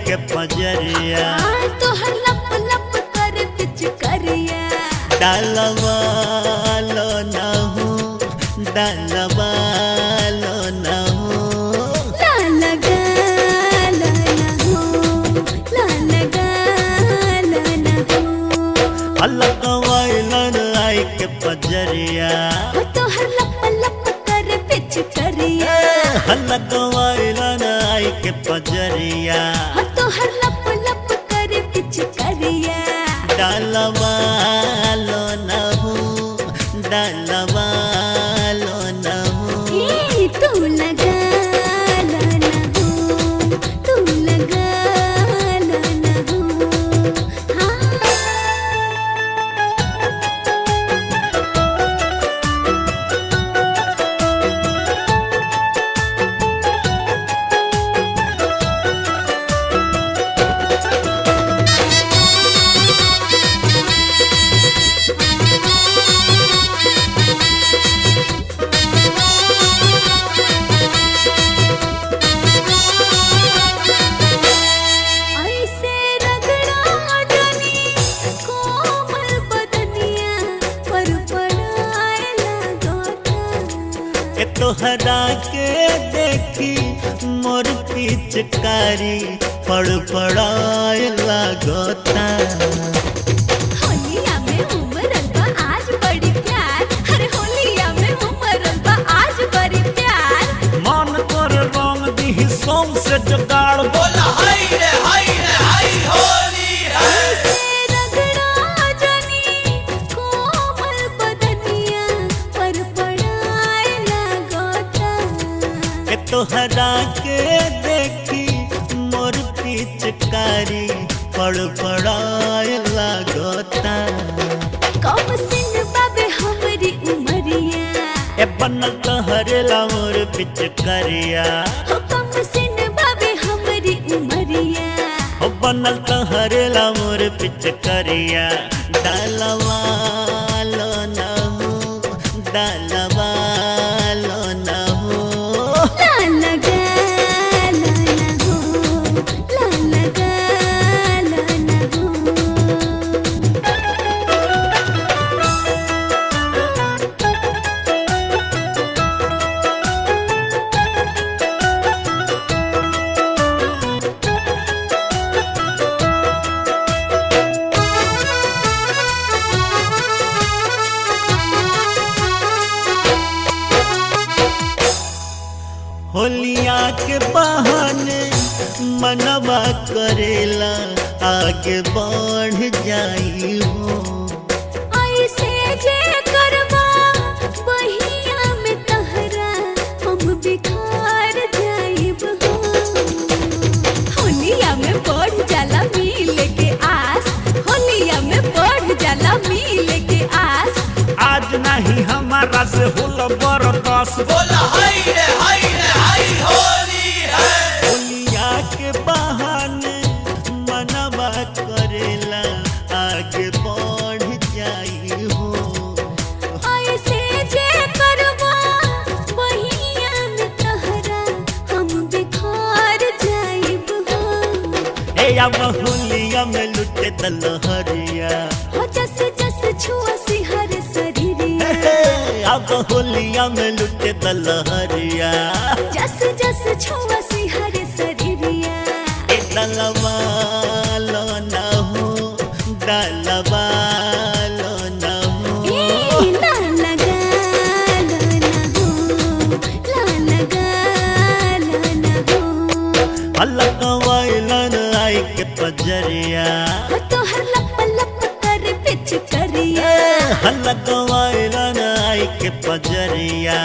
के पजरिया तोहर लप लप कर पिचकारिया डालवा लो ना हो डालवा लो ना हो ला लगा ला ना हो ला लगा ला ना हो अलग वाइलन आई के पजरिया तोहर लप लप कर पिचकारिया अलग वाइलन आई के पजरिया तोहर लप लप कर पिचकारिया डालवा लो ना हो डालवा लो ना हो तू लगा ला ना हो तू लगा ला ना हो हाँ तोहरा के देखी मोर पिचकारी पड़पड़ाए लागता होलिया में उमरल बा आज बड़ी प्यार हर होलिया में उमरल बा आज बड़ी प्यार मन कर रंग दी सोम से जुगाड़ बोला हाय रे हाय रे हाय होली है रगड़ा जनी कोमल बदनिया पर पड़ाए लागता तोहरा के देखी मोर पिचकारी पड़पड़ाए लागता कम सिन बाबे हमरी उमरिया ए बनल तोहरेला मोर पिचकारिया हो कम सिन बाबे हमरी उमरिया हो बनल तोहरेला मोर पिचकारिया डालवा लो ना हो डालवा लो ना हो ला लगा ला ना हो ला लगा ला ना हो होलिया के बहाने मनवा करेला आगे बढ़ जाई हो ऐसे जे करबा बहिया में तहरा हम बिखार जाइब हो होलिया में बढ़ जाला मिले के आस होलिया में बढ़ जाला मिले के आस आज नहीं हमारा से होल बरदास बोला हाय रे हाय रे हाय होली है होलिया के बहाने मनवा करेला आगे बढ़ जाई हो ऐसे जे करबा बहिया में तहरा हम बिखार जाइब हो ए अब होलिया में लुटे दलहरिया हो जस जस छुआ सिहर शरीरिया अब होलिया में लुटे दलहरिया जस जस छुआ सिहर शरीरिया ए दलवा लो ना हो दलवा लो ना हो ला लगा ला ना हो ला लगा ला ना हो अलग वाइलन आई के पजरिया तोहर लप लप कर पिचकारिया अलग वाइलन आई के पजरिया